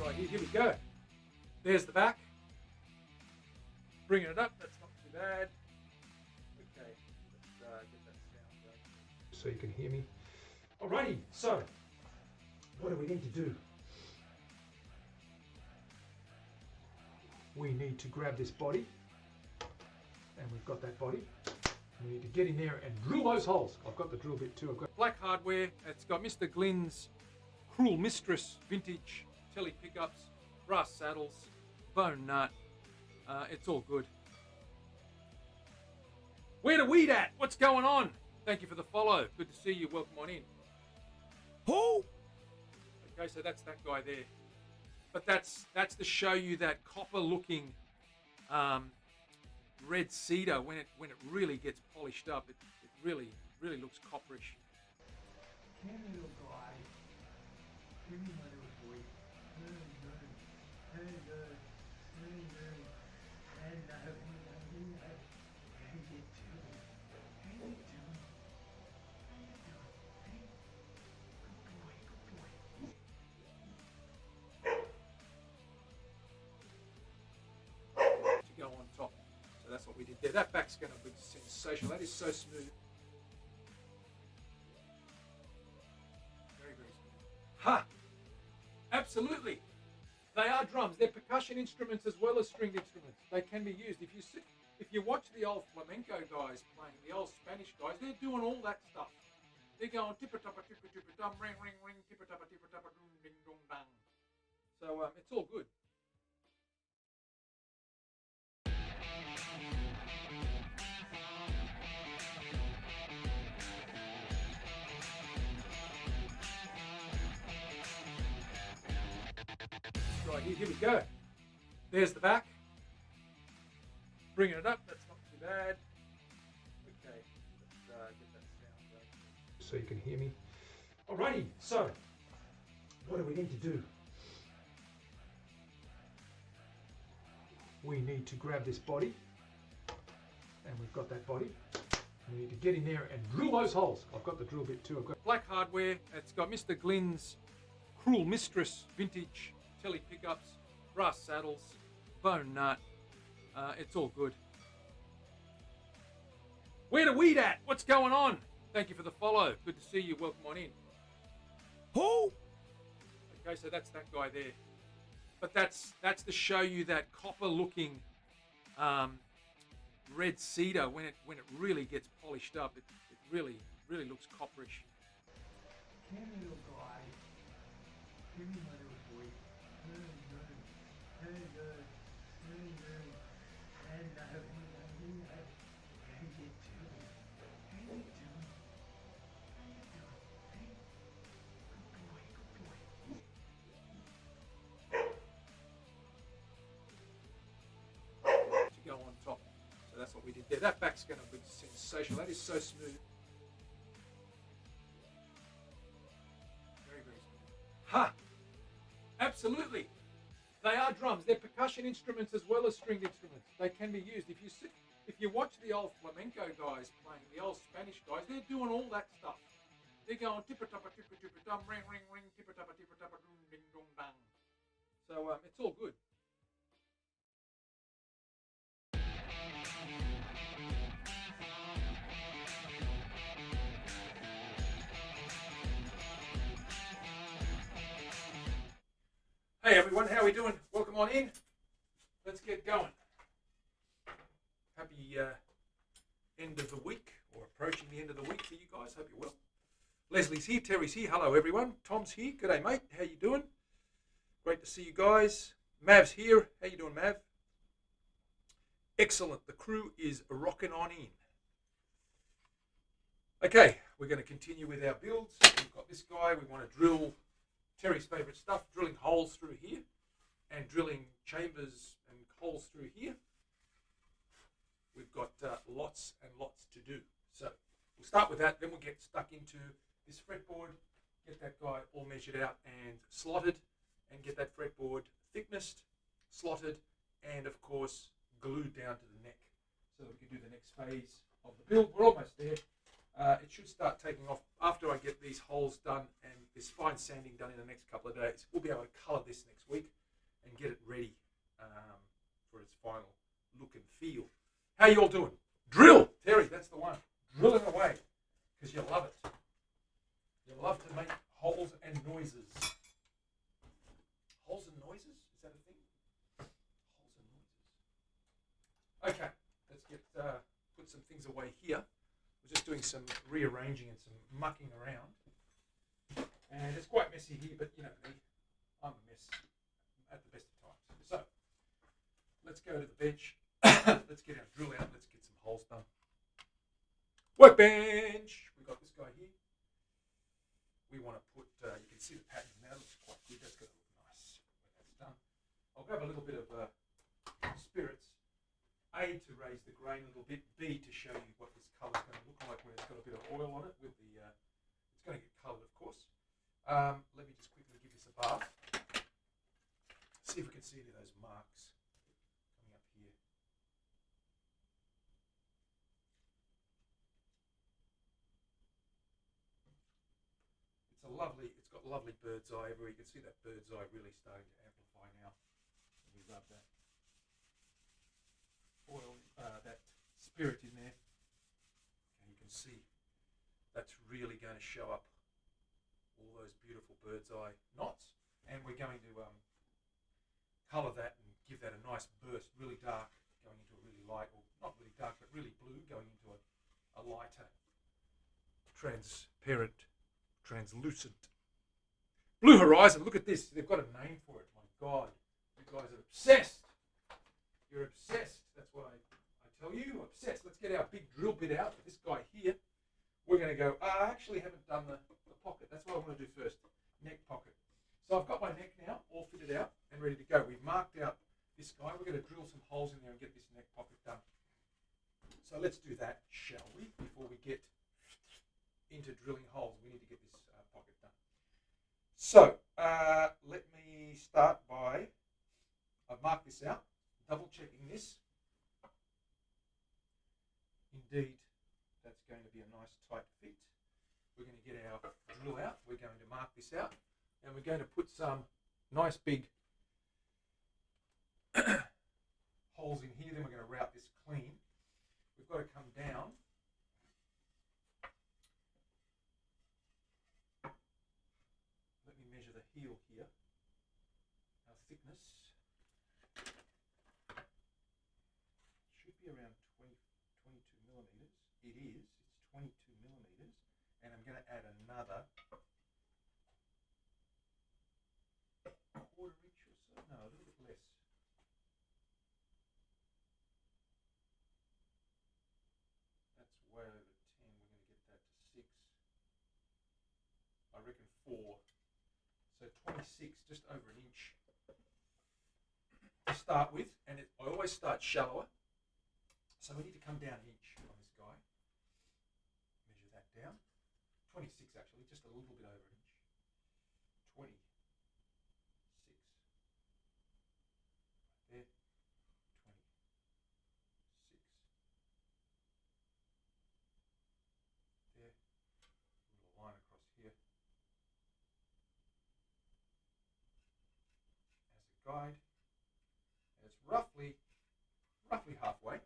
Right, here we go. There's the back. Bringing it up, that's not too bad. Okay, let's get that sound going so you can hear me. Alrighty, so what do we need to do? We need to grab this body, and we've got that body. We need to get in there and drill those holes. I've got the drill bit too. I've got black hardware. It's got Mr. Glynn's Cruel Mistress vintage telly pickups, brass saddles, bone nut. It's all good. Where the weed at? What's going on? Thank you for the follow. Good to see you. Welcome on in. Who? Okay, so that's that guy there. But that's to show you that copper-looking red cedar when it really gets polished up. It really looks copperish. Come here, little guy. Come here, my little boy. To go on top. So that's what we did there. That back's going to be sensational. That is so smooth. Very smooth. Ha! Absolutely. They are drums. They're percussion instruments as well as stringed instruments. They can be used. If you watch the old flamenco guys playing, the old Spanish guys, they're doing all that stuff. They're going tippa-tappa, tippa-tippa-dum, ring, ring, ring, tippa-tappa, tippa-tappa, dum, ding, dong, bang. So it's all good. Right, here we go. There's the back. Bringing it up, that's not too bad. Okay, let's get that sound going so you can hear me. Alrighty, so what do we need to do? We need to grab this body, and we've got that body. We need to get in there and drill those holes. I've got the drill bit too. I've got black hardware. It's got Mr. Glynn's Cruel Mistress vintage telly pickups, brass saddles, bone nut. It's all good. Where the weed at? What's going on? Thank you for the follow. Good to see you. Welcome on in. Who? Okay, so that's that guy there. But that's to show you that copper-looking red cedar when it really gets polished up. It really looks copperish. Come here, little guy. Come here, my little boy. To go on top. So that's what we did there. That back's going to be sensational. That is so smooth. Very smooth. Ha! Absolutely. They are drums. They're percussion instruments as well as stringed instruments. They can be used. If you watch the old flamenco guys playing, the old Spanish guys, they're doing all that stuff. They're going tippa-tappa, tippa-tippa-dum, ring, ring, ring, tippa-tappa, tippa-tappa, dum, ding, dong, bang. So it's all good. Hey everyone, how are we doing? Welcome on in. Let's get going. Happy end of the week, or approaching the end of the week for you guys. Hope you're well. Leslie's here, Terry's here. Hello everyone. Tom's here. G'day mate. How you doing? Great to see you guys. Mav's here. How you doing, Mav? Excellent. The crew is rocking on in. Okay, we're going to continue with our builds. We've got this guy. We want to drill Terry's favourite stuff, drilling holes through here and drilling chambers and holes through here. We've got lots and lots to do. So we'll start with that, then we'll get stuck into this fretboard, get that guy all measured out and slotted, and get that fretboard thicknessed, slotted, and of course glued down to the neck so that we can do the next phase of the build. We're almost there. It should start taking off after I get these holes done and this fine sanding done in the next couple of days. We'll be able to colour this next week and get it ready for its final look and feel. How you all doing? Drill, Terry, that's the one. Drilling away, because you love it. You love to make holes and noises. Holes and noises? Is that a thing? Holes and noises. Okay, let's get put some things away here. We're just doing some rearranging and some mucking around. And it's quite messy here, but you know me, I'm a mess at the best of times. So, let's go to the bench. Let's get our drill out. Let's get some holes done. Workbench! We've got this guy here. We want to put, you can see the pattern now, it looks quite good. That's going to look nice when that's done. I'll grab a little bit of spirits. A, to raise the grain a little bit. B, to show you what this colour is going to look like when it's got a bit of oil on it. With the, it's going to get coloured, of course. Let me just quickly give this a bath. See if we can see any of those marks coming up here. It's got lovely bird's eye everywhere. You can see that bird's eye really starting to amplify now. We rub that oil, that spirit in there, and you can see that's really going to show up all those beautiful bird's eye knots. And we're going to colour that and give that a nice burst, really dark, going into a really light, or not really dark, but really blue, going into a lighter, transparent, translucent blue horizon. Look at this. They've got a name for it. My God, you guys are obsessed. You're obsessed. That's what I tell you. Obsessed. Let's get our big drill bit out. This guy here. We're going to go. I actually haven't done the pocket. That's what I want to do first. Neck pocket. So I've got my neck now all fitted out and ready to go. We've marked out this guy. We're going to drill some holes in there and get this neck pocket done. So let's do that, shall we? Before we get into drilling holes, we need to get this pocket done. So let me start by, I've marked this out, double checking this. Indeed, that's going to be a nice tight fit. We're going to get our drill out, we're going to mark this out, and we're going to put some nice big holes in here. Then we're going to route this clean. We've got to come down. Let me measure the heel here. Our thickness should be around 22 millimeters. It is. It's 22 millimeters. And I'm going to add another quarter inch or so. No, a little bit less. That's way over 10. We're going to get that to 6. I reckon 4. So 26, just over an inch to start with. And I always start shallower. So we need to come down an inch on this guy. Measure that down. 26 actually, just a little bit over an inch. 26. There. 26. There. A little line across here. As a guide. And it's roughly halfway.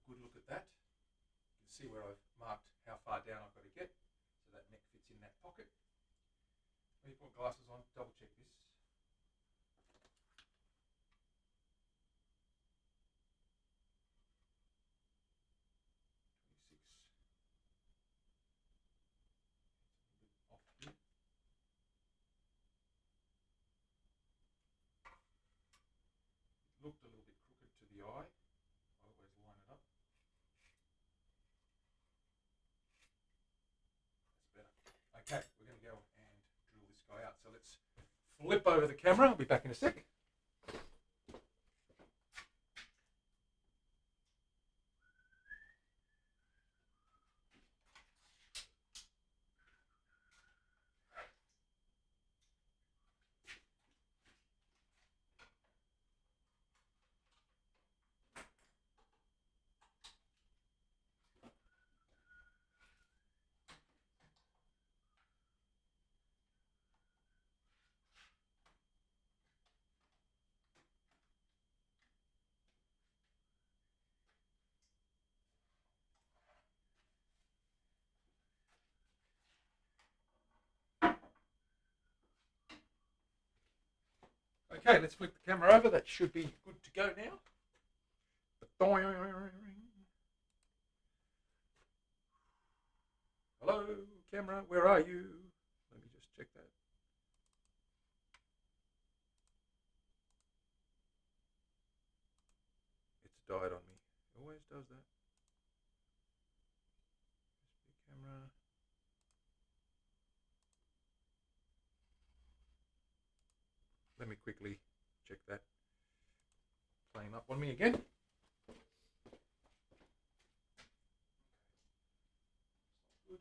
Good look at that. You can see where I've marked how far down I've got to get, so that neck fits in that pocket. When you put glasses on, double check this. Off here. It looked a little bit crooked to the eye. I always line it up. Okay, we're going to go and drill this guy out. So let's flip over the camera. I'll be back in a sec. Okay, let's flip the camera over. That should be good to go now. Hello, camera, where are you? Let me just check that. It's died on me. It always does that. Camera. Let me quickly check that. Playing up on me again. Good.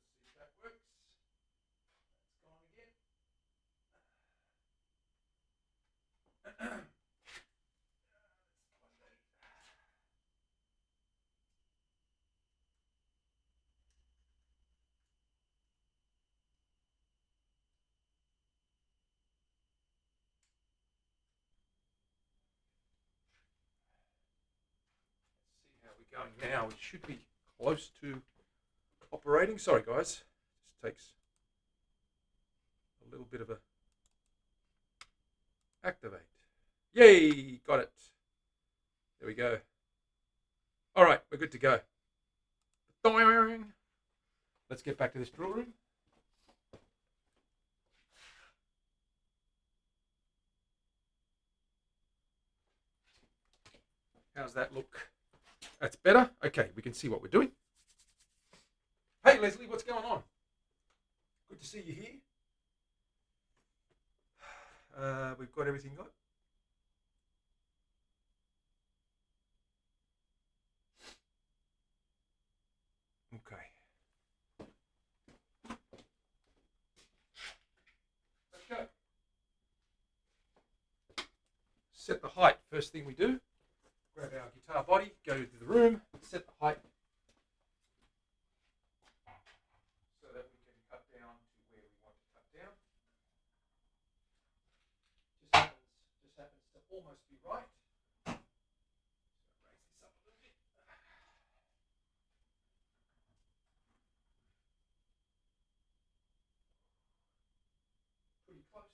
Let's see if that works. That's gone again. See how we're going now. We should be close to operating. Sorry guys, this takes a little bit of a activate. Yay, got it. There we go. All right, we're good to go. Let's get back to this drill room. How's that look? That's better. Okay, we can see what we're doing. Hey Leslie, what's going on? Good to see you here. We've got everything got. Okay. Let's go. Set the height. First thing we do, grab our guitar body, go to the room, set the height so that we can cut down to where we want to cut down. Just happens to almost be right. Raise this up a little bit. Pretty close.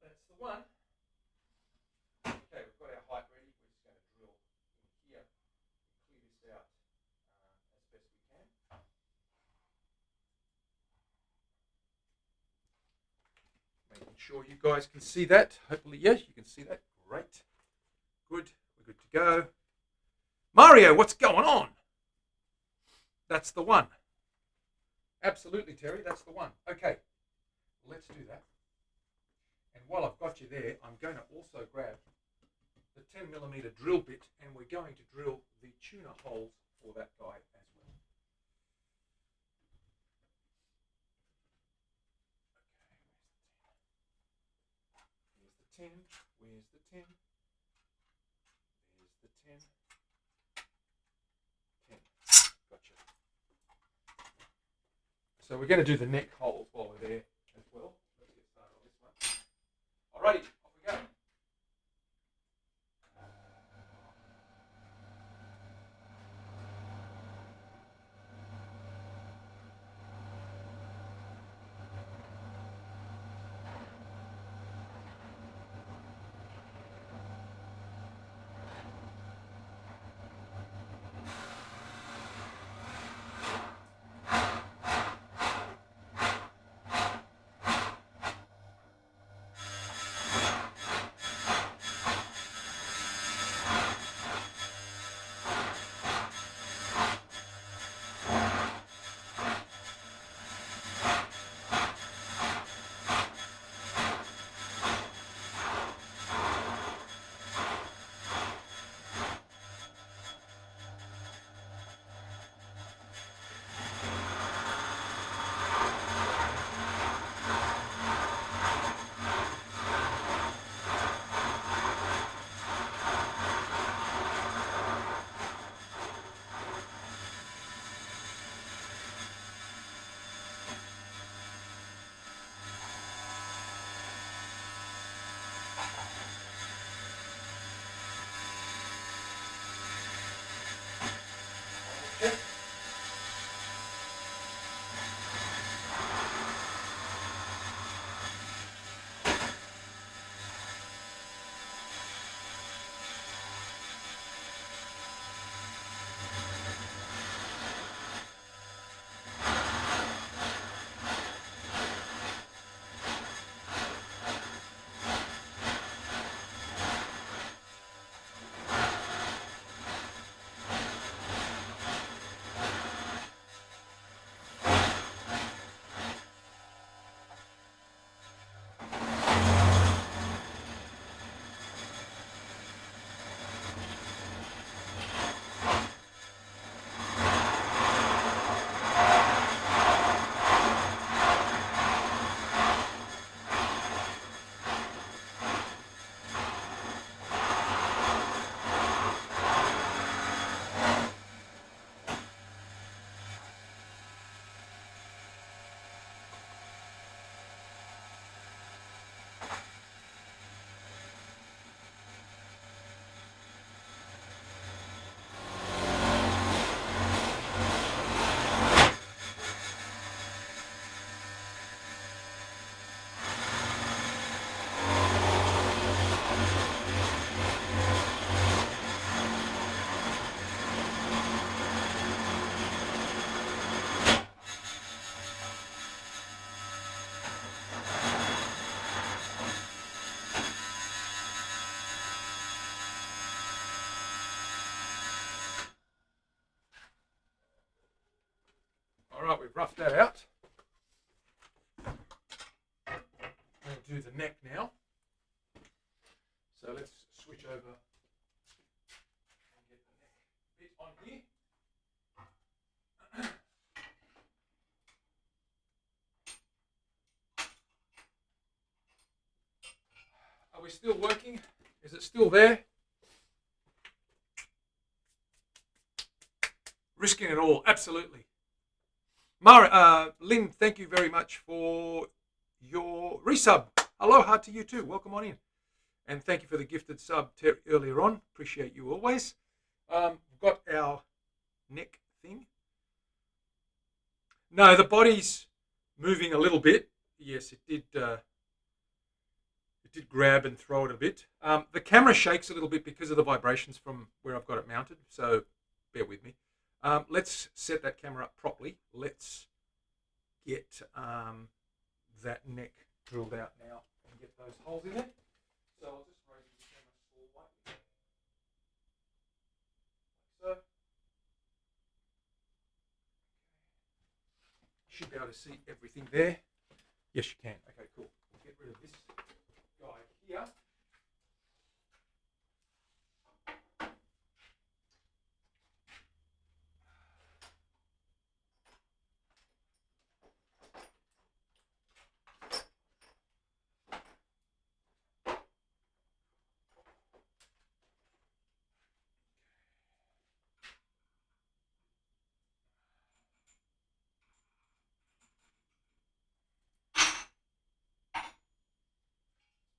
That's the one. Okay, we've got our height ready. We're just going to drill in here, clear this out as best we can. Making sure you guys can see that. Hopefully, yes, you can see that. Great. Good. We're good to go. Mario, what's going on? That's the one. Absolutely, Terry, that's the one. Okay, let's do that. And while I've got you there, I'm going to also grab the 10mm drill bit and we're going to drill the tuner holes for that guy as well. Okay, where's the 10? Where's the 10? There's the 10. 10. Gotcha. So we're going to do the neck holes while we're there as well. Let's get started on this one. Alrighty, off we go. switch over and get the neck bit on here. Are we still working? Is it still there? Risking it all, absolutely. Lynn, thank you very much for your resub. Aloha to you too. Welcome on in. And thank you for the gifted sub earlier on. Appreciate you always. We've got our neck thing. No, the body's moving a little bit. Yes, it did grab and throw it a bit. The camera shakes a little bit because of the vibrations from where I've got it mounted, so bear with me. Let's set that camera up properly. Let's get that neck drilled out now and get those holes in there. So I'll just raise the camera slightly, like so. You should be able to see everything there. Yes, you can. Okay, cool. We'll get rid of this guy here.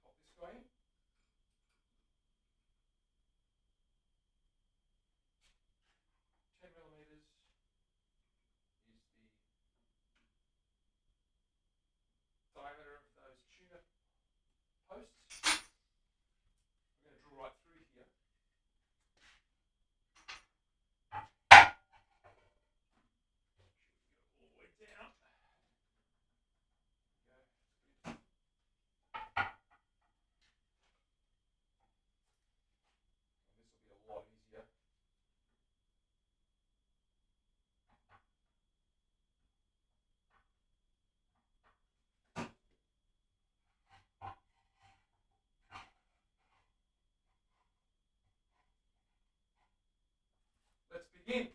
Pop this guy in. 10 millimeters is the diameter of those tuner posts. We're going to drill right through here. Should we go all the way down? There we go. And this will be a lot easier. Let's begin.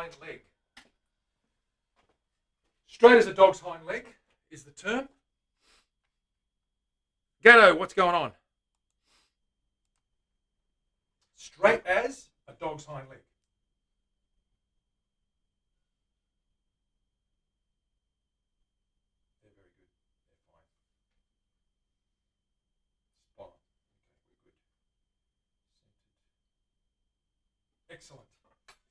hind leg. Straight as a dog's hind leg is the term. Gatto, what's going on? Straight as a dog's hind leg. They're very good. They're fine. Spot on. Okay, we're good. Centered. Excellent.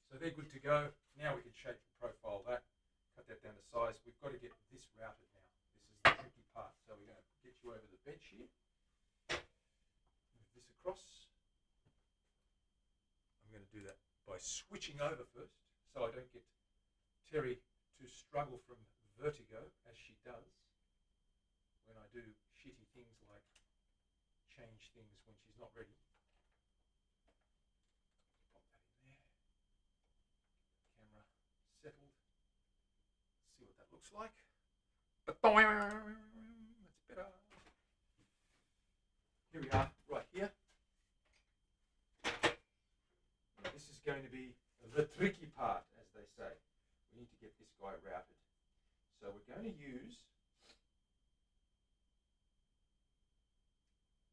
So they're good to go. Now we can shape and profile that. Cut that down to size. We've got to get this routed now. This is the tricky part. So we're going to get you over the bench here. Move this across. I'm going to do that by switching over first so I don't get Terry to struggle from vertigo as she does when I do shitty things like change things when she's not ready. Pop that in there. Camera settled. See what that looks like. That's better. Here we are, right here. This is going to be the tricky part, as they say. We need to get this guy routed. So we're going to use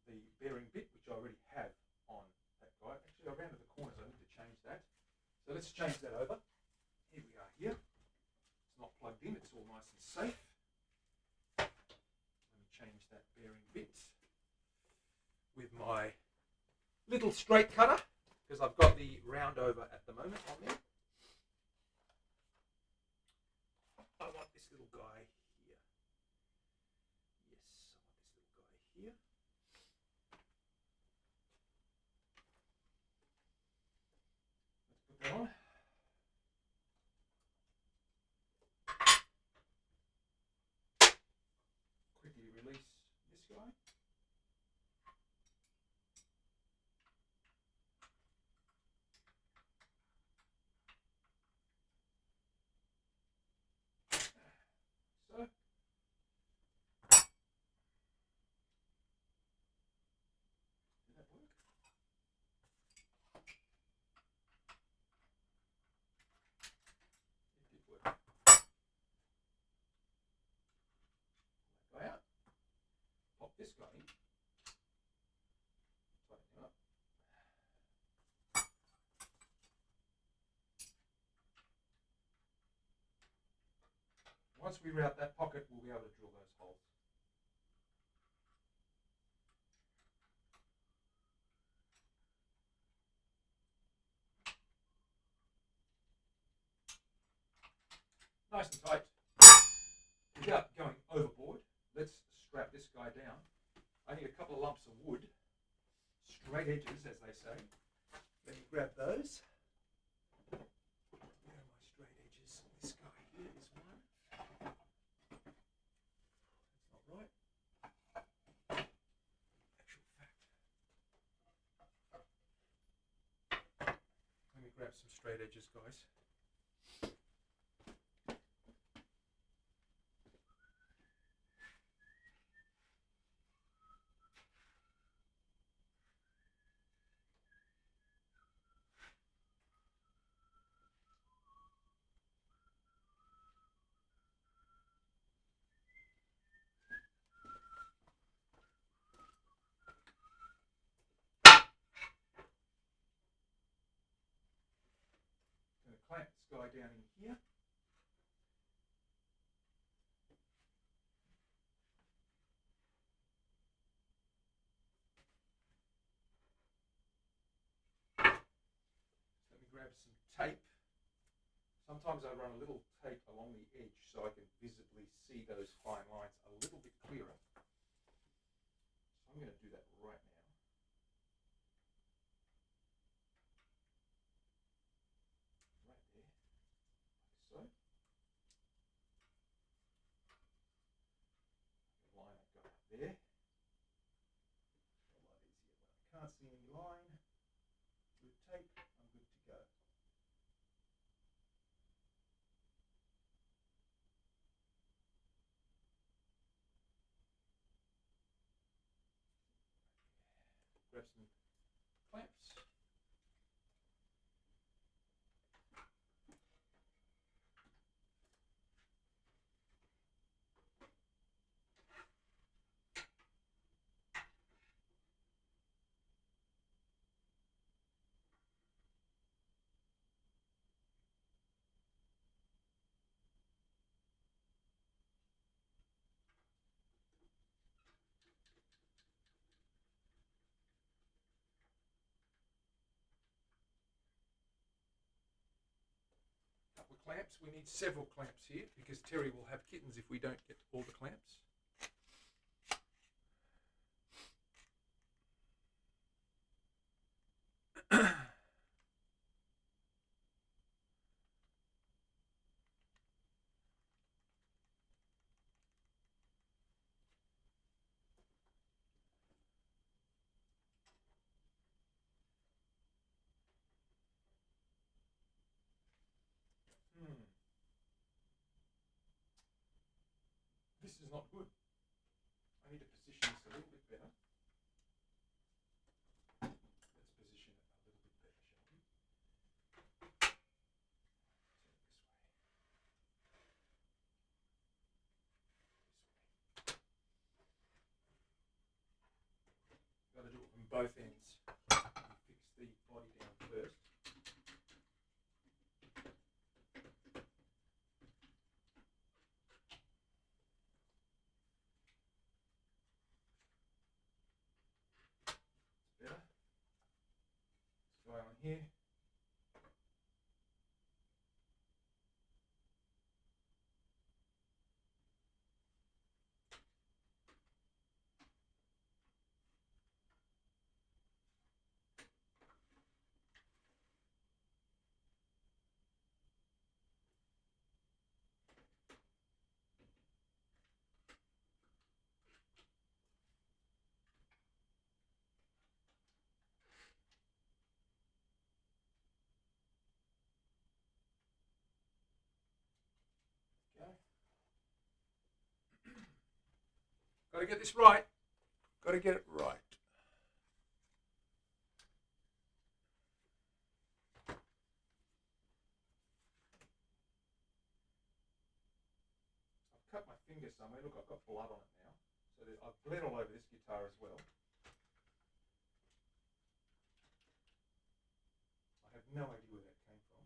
the bearing bit, which I already have on that guy. Actually, I rounded the corners. I need to change that. So let's change that over. Here we are here. It's not plugged in. It's all nice and safe. Let me change that bearing bit with my little straight cutter, because I've got the round over at the moment on there. I want this little guy here. Yes, I want this little guy here. Let's put that on. Quickly release this guy. So, did that work? It did work. Pull that guy out. Pop this guy in. Tighten him up. Once we route that pocket, we'll be able to drill those holes. Nice and tight. Without going overboard, let's strap this guy down. I need a couple of lumps of wood, straight edges, as they say. Let me grab those. Where are my straight edges? This guy here is one. That's not right. Actual fact. Let me grab some straight edges, guys. Clamp this guy down in here. Let me grab some tape. Sometimes I run a little tape along the edge so I can visibly see those fine lines a little bit clearer. So I'm going to do that right now. Right there, like so. The line I've got up there. A lot easier when I can't see any line. With tape, I'm good to go. Grab some clamps. clamps. We need several clamps here because Terry will have kittens if we don't get all the clamps. This is not good. I need to position this a little bit better. Let's position it a little bit better, shall we? Turn it this way. Got to do it from both ends. Fix the body down first. Better. This guy on here. Got to get this right. Got to get it right. I've cut my finger somewhere. Look, I've got blood on it now. So I've bled all over this guitar as well. I have no idea where that came from.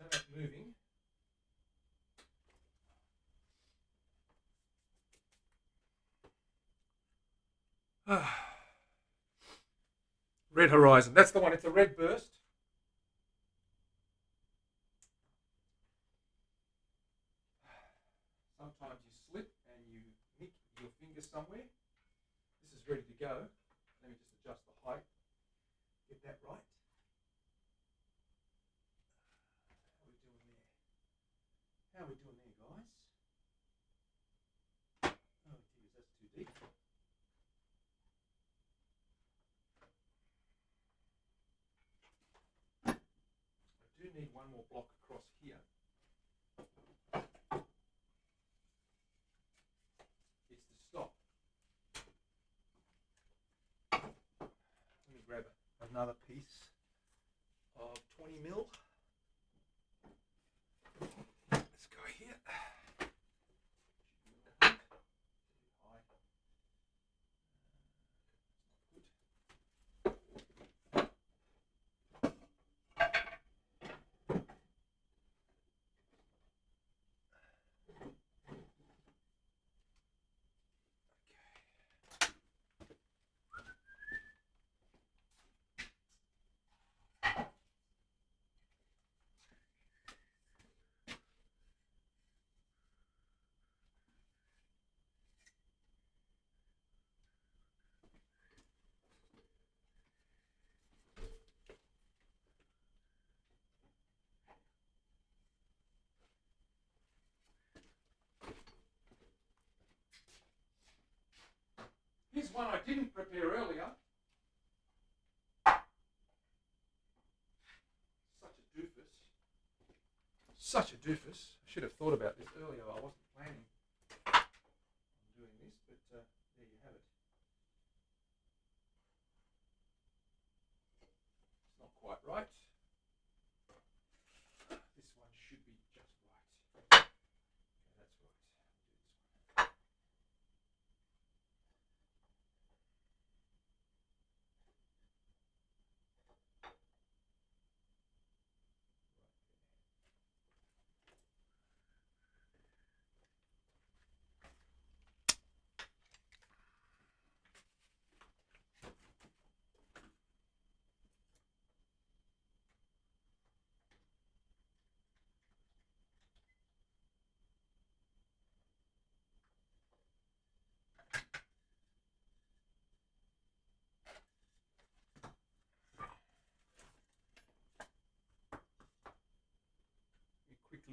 Now that's moving. Red Horizon. That's the one. It's a red burst. Sometimes you slip and you nick your finger somewhere. This is ready to go. Let me just adjust the height. Get that right. How are we doing there, guys? Oh, geez, that's too deep. I do need one more block across here. It's the stop. Let me grab another piece of 20 mil. Let's go here. Here's one I didn't prepare earlier. Such a doofus. I should have thought about this earlier. I wasn't planning on doing this, but there you have it. It's not quite right. This one should be just right. Okay, that's right. I'll do this one.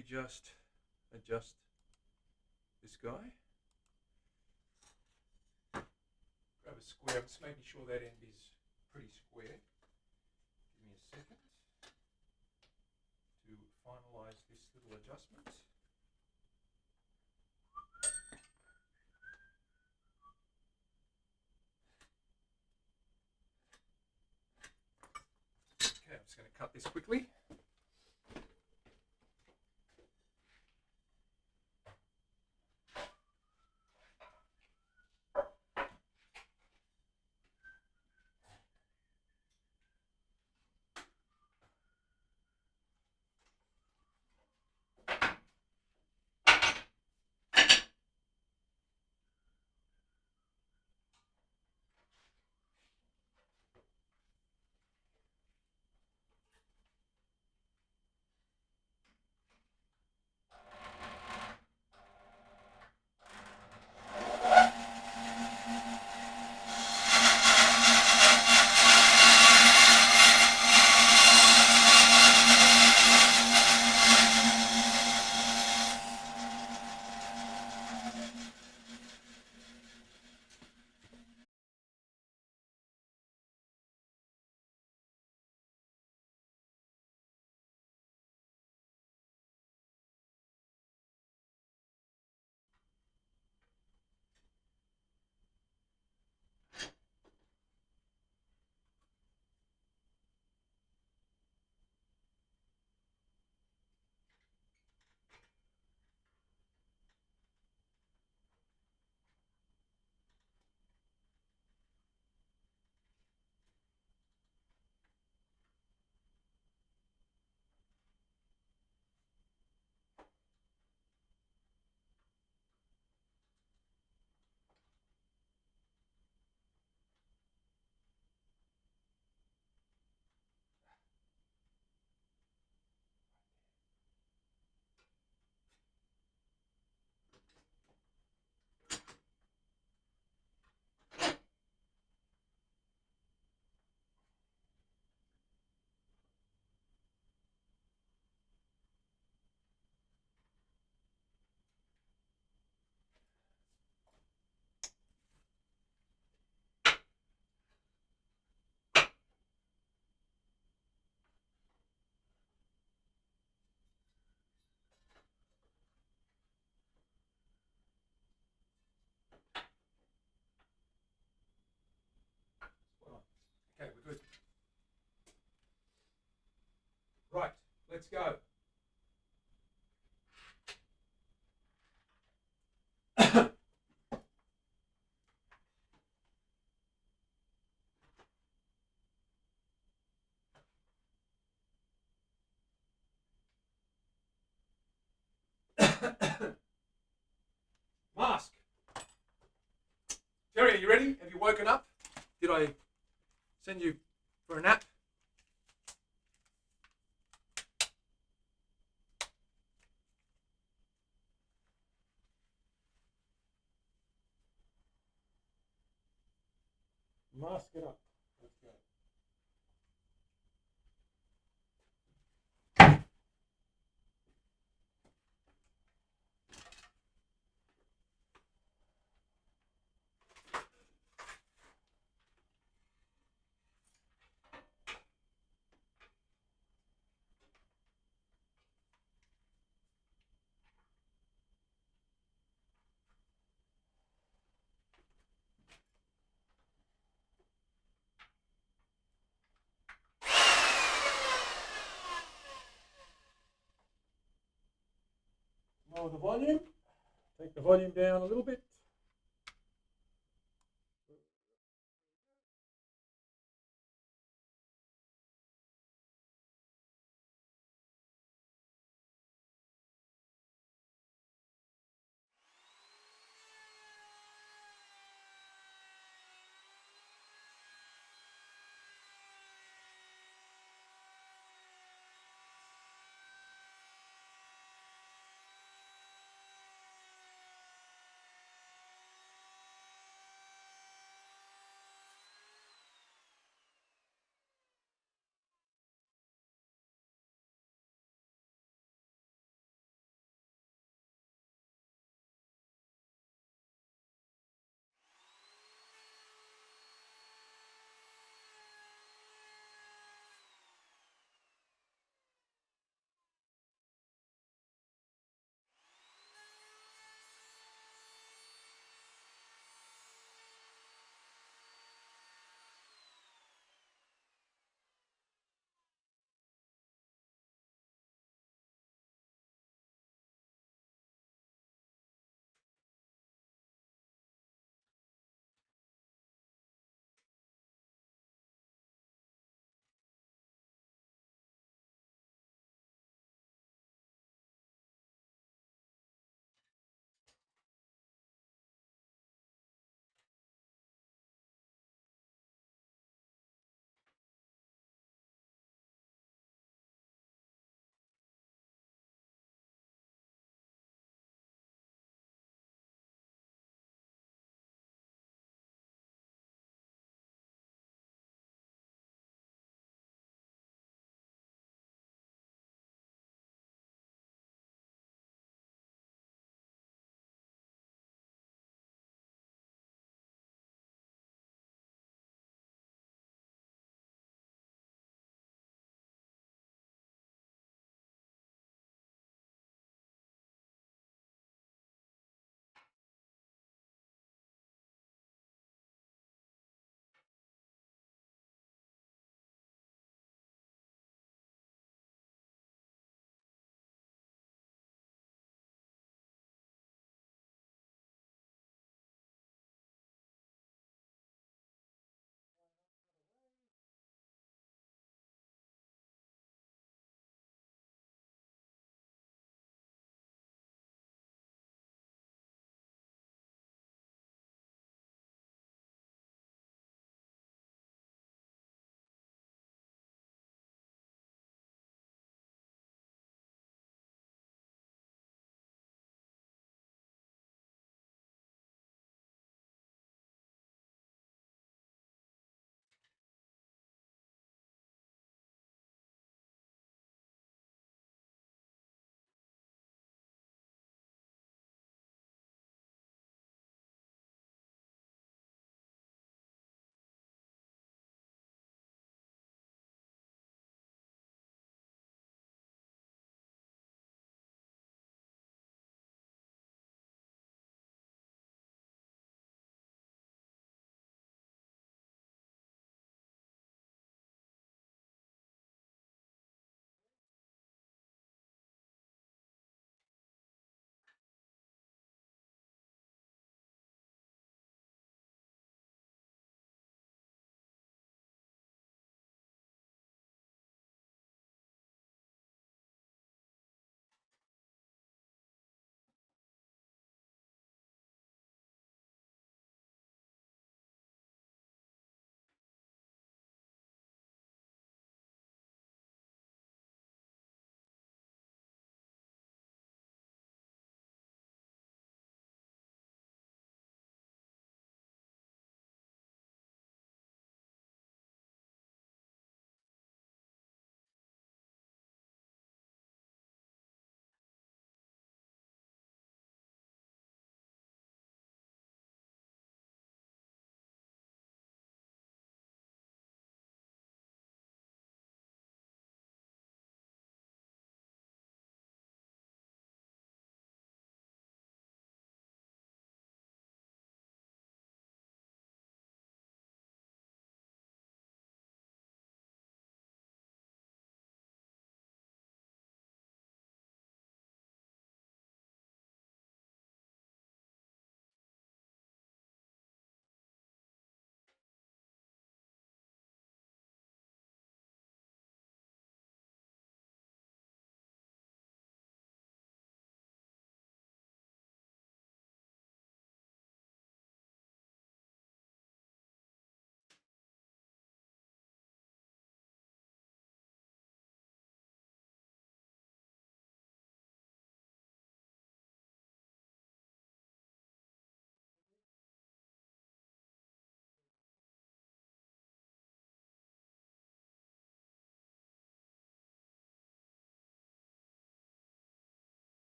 maybe just adjust this guy. Grab a square. I'm just making sure that end is pretty square. Give me a second to finalize this little adjustment. Okay, I'm just going to cut this quickly. Okay, we're good. Right, let's go. Mask. Terry, are you ready? Have you woken up? Did I send you for a nap? Mask it up. Let's go. Lower the volume. Take the volume down a little bit.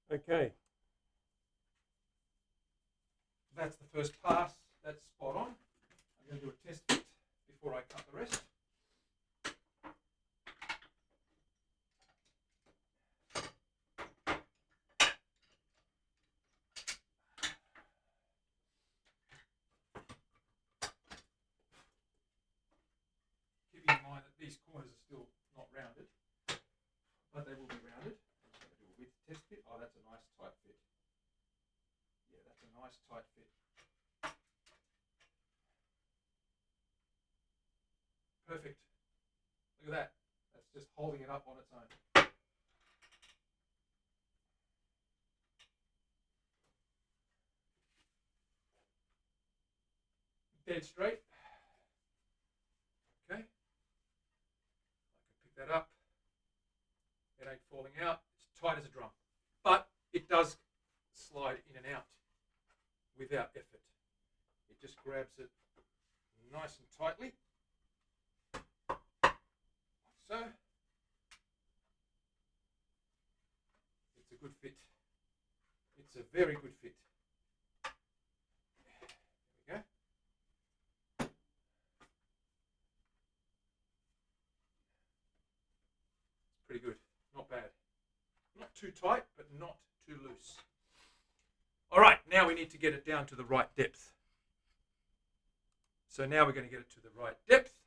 Okay. That's the first pass. That's spot on. I'm going to do a test fit before I cut the rest. Keeping in mind that these corners are still not rounded, but they will be rounded. I'm just going to do a width test fit. Oh, that's a nice tight fit. Yeah, that's a nice tight fit. Perfect. Look at that. That's just holding it up on its own. Dead straight. Okay. I can pick that up. It ain't falling out. It's tight as a drum. But it does slide in and out without effort. It just grabs it nice and tightly. Like so. It's a good fit. It's a very good fit. There we go. It's pretty good. Not bad. Not too tight, but not too loose. All right, now we need to get it down to the right depth. So now we're going to get it to the right depth.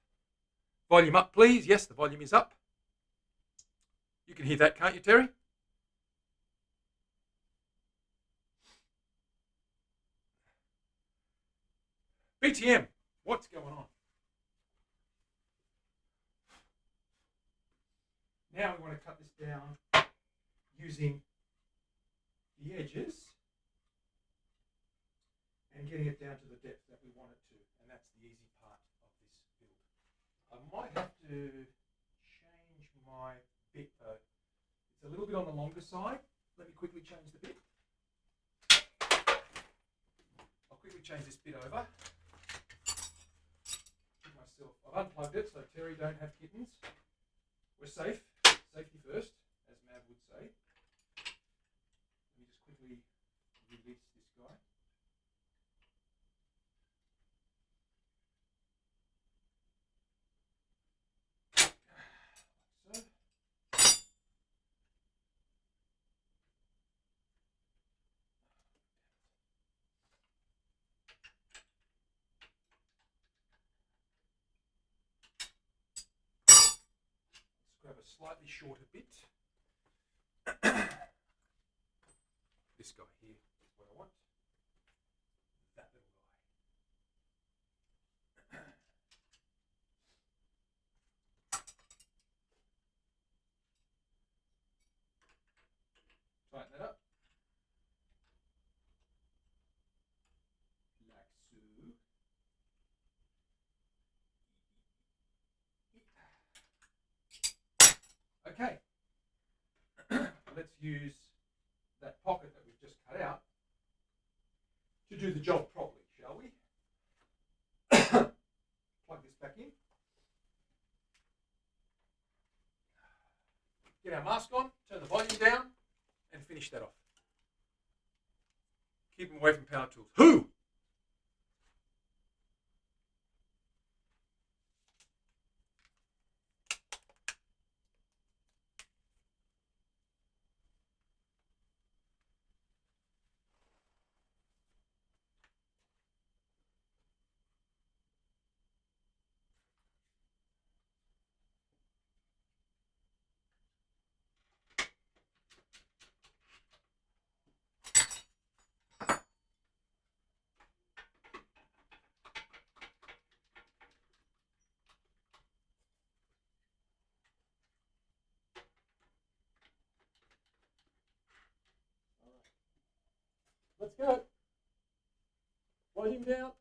Volume up, please. Yes, the volume is up. You can hear that, can't you, Terry? BTM, what's going on? Now we want to cut this down using the edges and getting it down to the depth that we want it to. And that's the easy part of this build. I might have to change my bit though. It's a little bit on the longer side. Let me quickly change the bit. I'll quickly change this bit over. I've unplugged it, so Terry, don't have kittens. We're safe. Safety first, as Mav would say. Let me just quickly release this guy. Like so. Let's grab a slightly shorter bit. This guy here is what I want. That little guy. Tighten that up. Like so. Okay. Let's use that pocket that we've just cut out to do the job properly, shall we? Plug this back in. Get our mask on, turn the volume down, and finish that off. Keep them away from power tools. Who? Let's go. Volume down.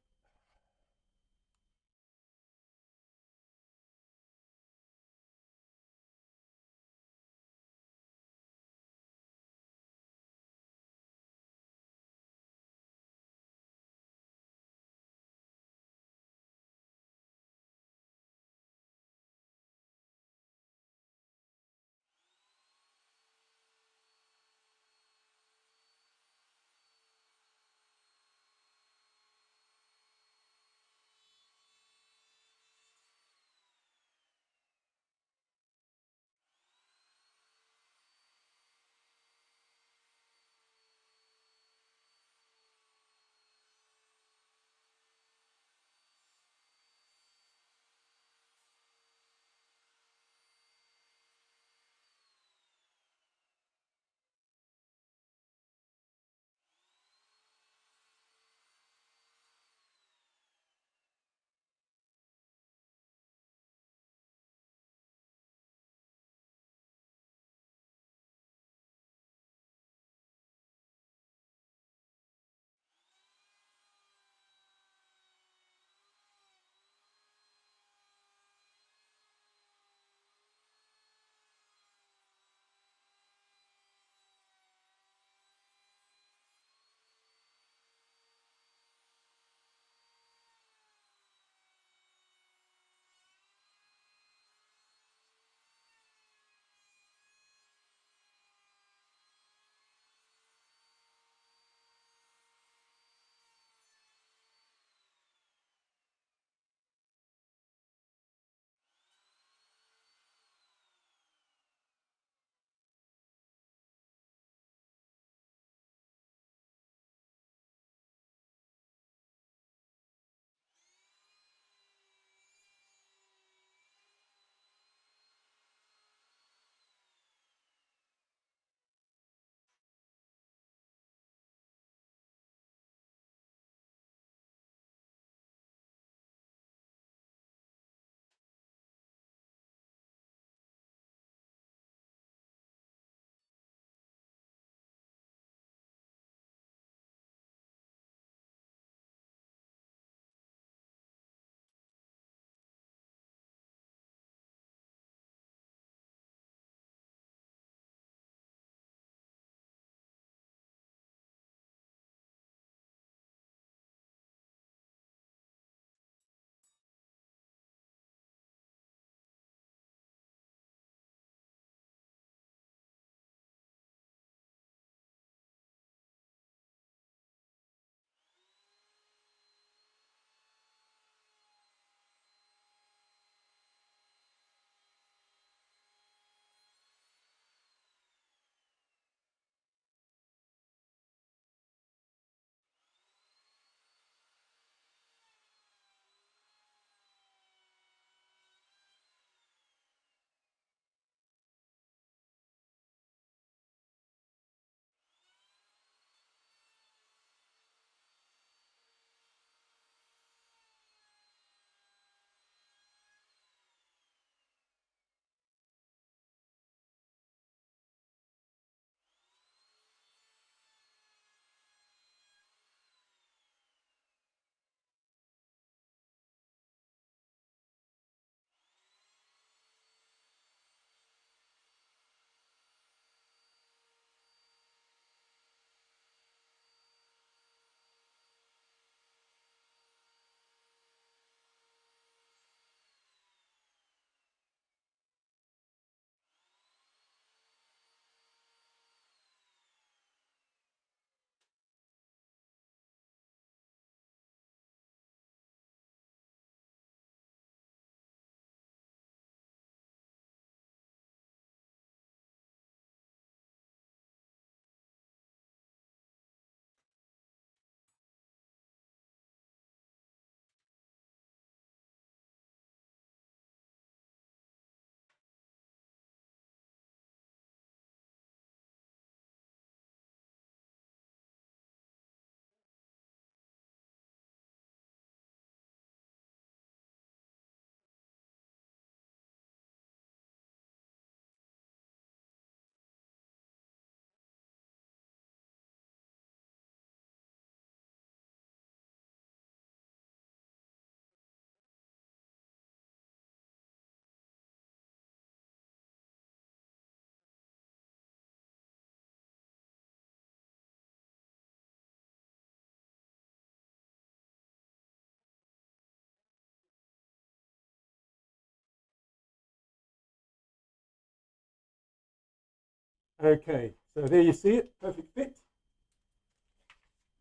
Okay, so there you see it, perfect fit.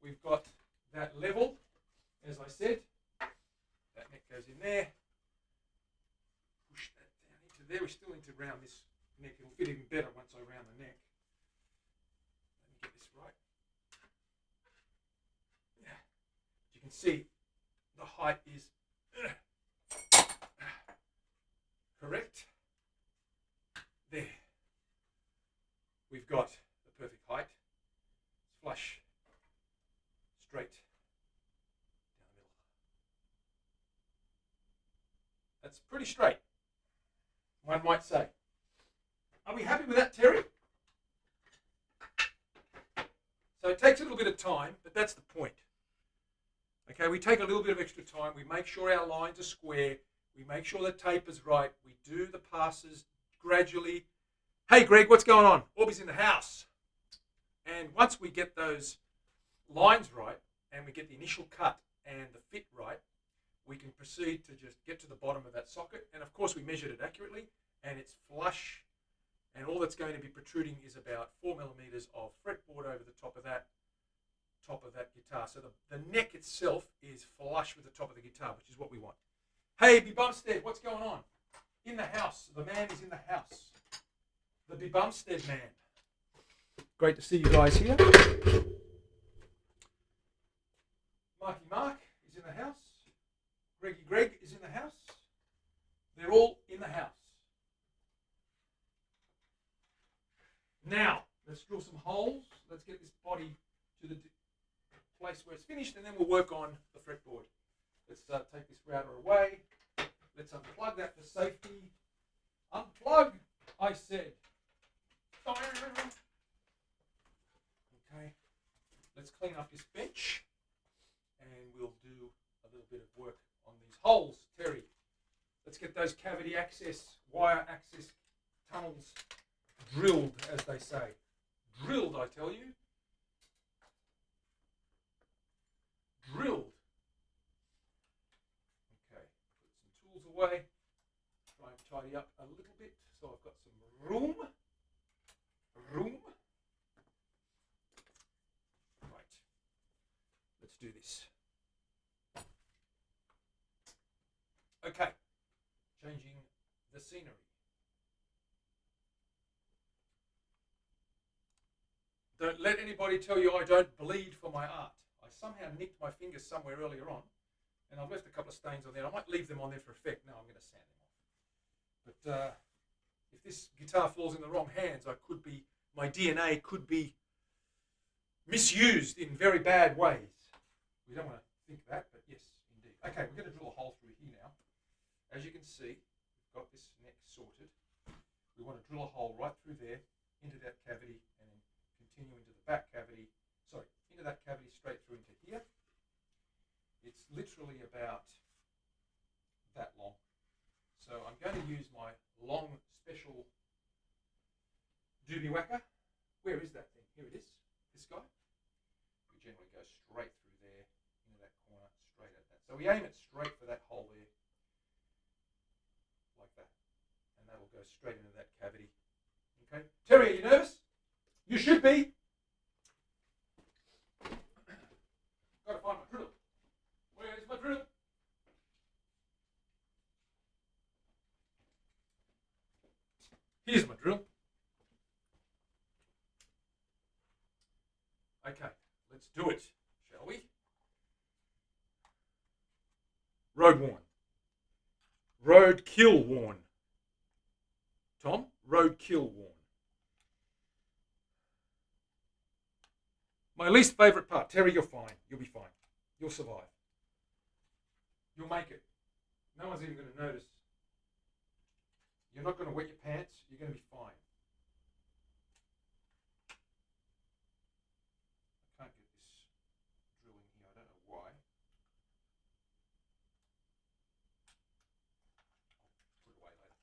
We've got that level, as I said. That neck goes in there. Push that down into there. We still need to round this neck. It'll fit even better once I round the neck. Let me get this right. You can see the height is correct. There. We've got the perfect height. Flush. Straight down the middle. That's pretty straight, one might say. Are we happy with that, Terry? So it takes a little bit of time, but that's the point. Okay, we take a little bit of extra time. We make sure our lines are square. We make sure the tape is right. We do the passes gradually. Hey, Greg, what's going on? Orbie's in the house. And once we get those lines right and we get the initial cut and the fit right, we can proceed to just get to the bottom of that socket. And of course we measured it accurately and it's flush, and all that's going to be protruding is about 4 millimeters of fretboard over the top of that guitar. So the neck itself is flush with the top of the guitar, which is what we want. Hey, B Bumstead, what's going on? In the house. The man is in the house. The B Bumstead man. Great to see you guys here. Marky Mark is in the house. Greggy Greg is in the house. They're all in the house. Now, let's drill some holes. Let's get this body to the place where it's finished, and then we'll work on the fretboard. Let's take this router away. Let's unplug that for safety. Unplug, I said. Okay, let's clean up this bench, and we'll do a little bit of work on these holes. Terry, let's get those cavity access, wire access tunnels drilled, as they say. Drilled, I tell you. Drilled. Okay, put some tools away. Try and tidy up a little bit so I've got some room. Right, let's do this. Okay, changing the scenery. Don't let anybody tell you I don't bleed for my art. I somehow nicked my fingers somewhere earlier on, and I've left a couple of stains on there. I might leave them on there for effect. No, I'm going to sand them off. But if this guitar falls in the wrong hands, my DNA could be misused in very bad ways. We don't want to think that, but yes, indeed. Okay, we're going to drill a hole through here now. As you can see, we've got this neck sorted. We want to drill a hole right through there, into that cavity, and then continue into the back cavity. Sorry, into that cavity, straight through into here. It's literally about that long. So I'm going to use my long special doobie whacker. Where is that thing? Here it is. This guy. We generally go straight through there, into that corner, straight at that. So we aim it straight for that hole there, like that. And that'll go straight into that cavity. Okay. Terry, are you nervous? You should be. Got to find my drill. Where is my drill? Here's my drill. Okay, let's do it, shall we? Road worn. Roadkill worn. Tom, roadkill worn. My least favourite part. Terry, you're fine. You'll be fine. You'll survive. You'll make it. No one's even going to notice. You're not going to wet your pants. You're going to be fine. I can't get this drill in here. I don't know why. I'll put it away later.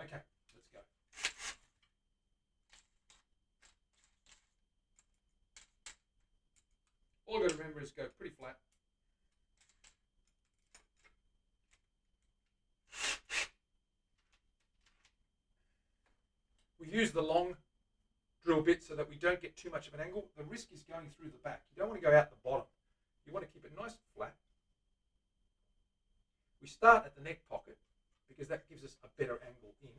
Okay, let's go. All I've got to remember is go pretty flat. We use the long drill bit so that we don't get too much of an angle. The risk is going through the back. You don't want to go out the bottom. You want to keep it nice and flat. We start at the neck pocket because that gives us a better angle in.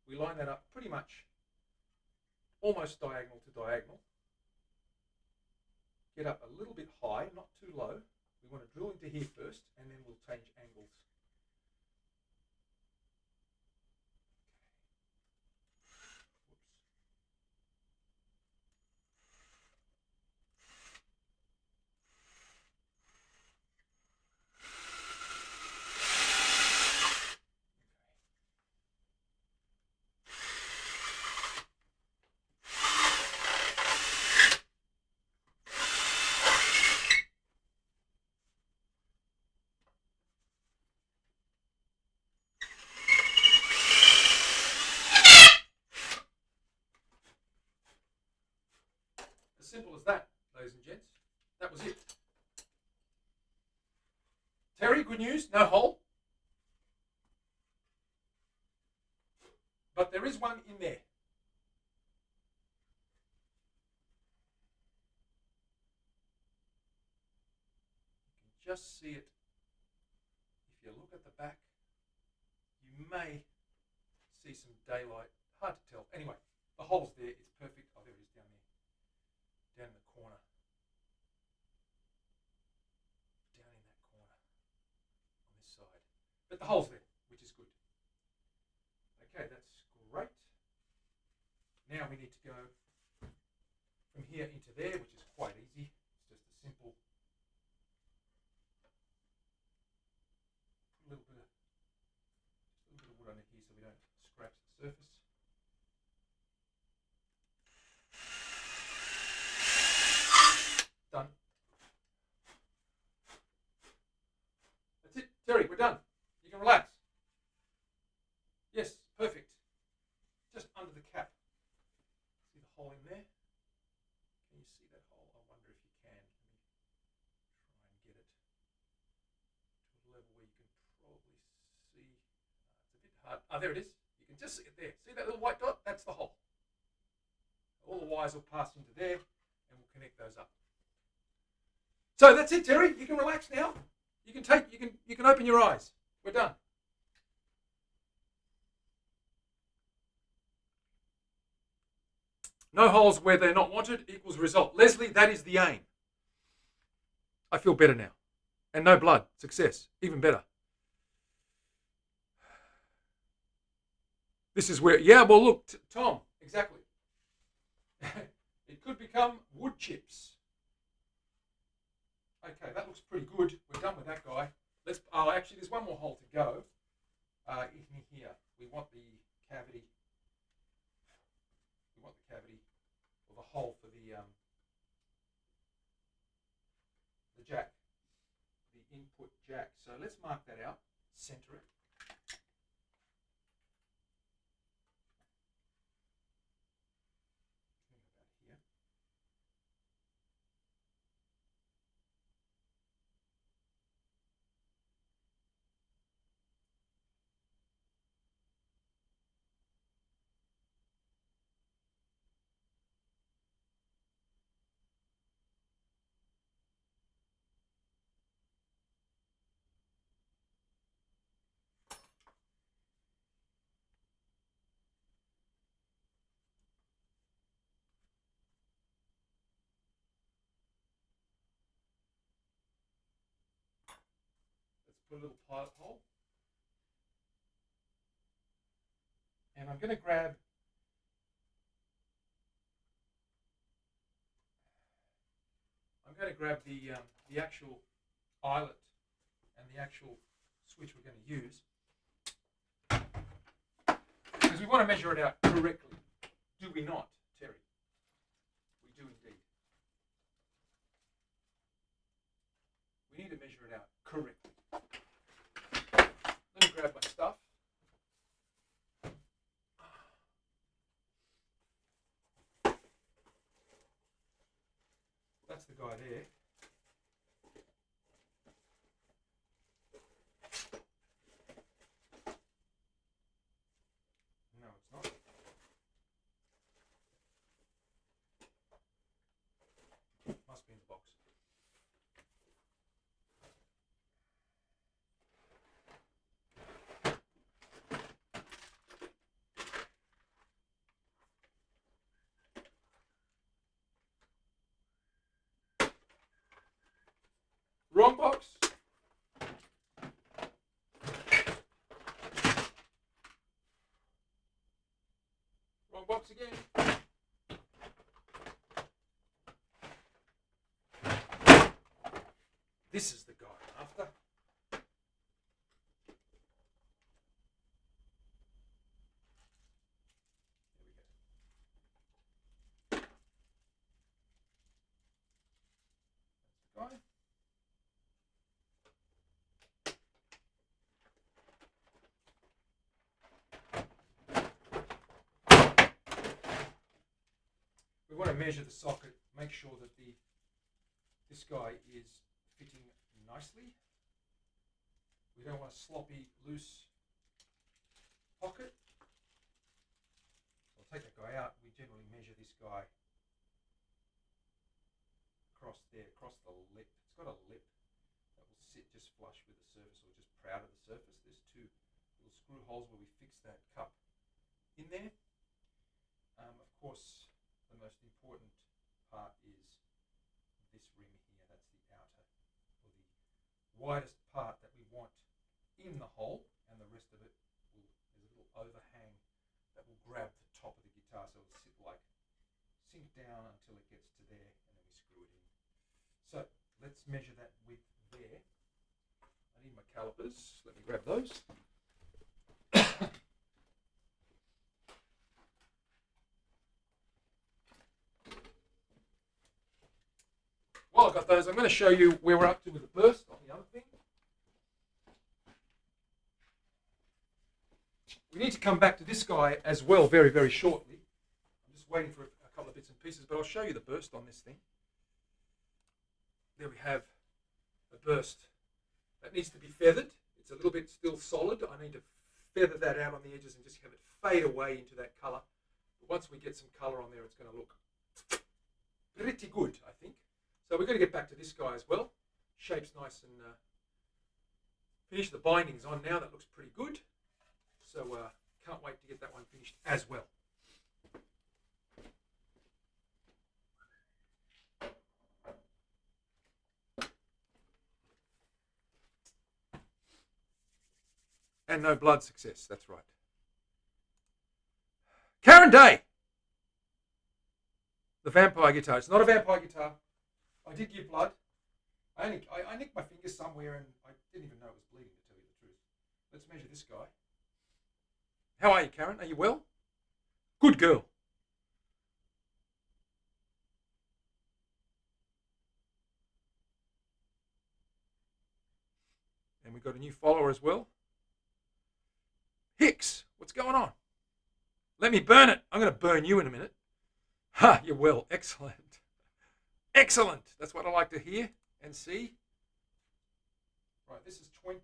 We line that up pretty much almost diagonal to diagonal. Get up a little bit high, not too low. We want to drill into here first, and then we'll change angles. Simple as that, ladies and gents. That was it. Terry, good news, no hole. But there is one in there. You can just see it. If you look at the back, you may see some daylight. Hard to tell. Anyway, the hole's there. It's perfect. Oh, there it is down there. Down in the corner. Down in that corner. On this side. But the hole's there, which is good. Okay, that's great. Now we need to go from here into there, which is quite easy. It's just a simple little bit of wood under here so we don't scratch the surface. Done. That's it, Terry, we're done. You can relax. Yes, perfect. Just under the cap. See the hole in there? Can you see that hole? I wonder if you can. Let me try and get it to a level where you can probably see. It's a bit hard. Ah, there it is. You can just see it there. See that little white dot? That's the hole. All the wires will pass into there and we'll connect those up. So that's it, Terry. You can relax now. You can open your eyes. We're done. No holes where they're not wanted equals result. Leslie, that is the aim. I feel better now. And no blood. Success. Even better. This is where, yeah, well, look, Tom, exactly. It could become wood chips. Okay, that looks pretty good. We're done with that guy. Actually, there's one more hole to go. In here, we want the cavity. We want the cavity, or the hole for the jack, the input jack. So let's mark that out. Center it. Put a little pilot hole. And I'm going to grab the actual eyelet and the actual switch we're going to use because we want to measure it out correctly. Do we not, Terry? We do indeed. We need to measure it out correctly. Let me grab my stuff. That's the guy there. No, it's not. Wrong box again. This is the guy I'm after. There we go. That's the guy. We want to measure the socket, make sure that this guy is fitting nicely. We don't want a sloppy, loose pocket. So I'll take that guy out. We generally measure this guy across there, across the lip. It's got a lip that will sit just flush with the surface or just proud of the surface. There's two little screw holes where we fix that cup in there. Of course, the most important part is this ring here. That's the outer, or the widest part that we want in the hole, and the rest of it will, there's a little overhang that will grab the top of the guitar, so it'll sit like, sink down until it gets to there, and then we screw it in. So let's measure that width there. I need my calipers. Let me grab those. While I've got those, I'm going to show you where we're up to with the burst on the other thing. We need to come back to this guy as well very, very shortly. I'm just waiting for a couple of bits and pieces, but I'll show you the burst on this thing. There we have a burst. That needs to be feathered. It's a little bit still solid. I need to feather that out on the edges and just have it fade away into that colour. But once we get some colour on there, it's going to look pretty good, I think. So we're going to get back to this guy as well. Shape's nice and finish the bindings on now. That looks pretty good. So can't wait to get that one finished as well. And no blood success, that's right. Karen Day! The vampire guitar. It's not a vampire guitar. I did give blood. I nicked my finger somewhere and I didn't even know it was bleeding, to tell you the truth. Let's measure this guy. How are you, Karen? Are you well? Good girl. And we've got a new follower as well. Hicks, what's going on? Let me burn it. I'm going to burn you in a minute. Ha, you're well. Excellent. Excellent. That's what I like to hear and see. Right, this is 20.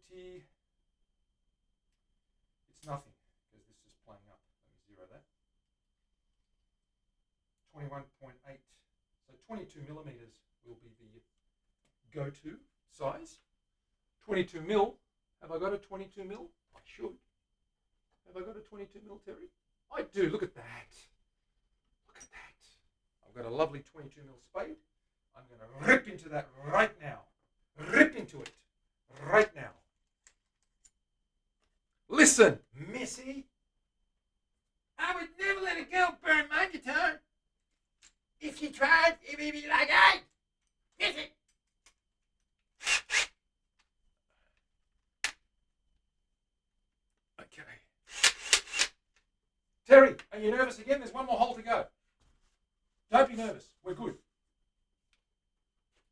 It's nothing because this is playing up. Let me zero that. 21.8. So 22 millimeters will be the go-to size. 22 mil. Have I got a 22 mil? I should. Have I got a 22 mil, Terry? I do. Look at that. Look at that. I've got a lovely 22 mil spade. I'm going to rip into that right now. Rip into it right now. Listen, Missy. I would never let a girl burn my guitar. If she tried, it would be like, hey, Missy. Okay. Terry, are you nervous again? There's one more hole to go. Don't be nervous. We're good.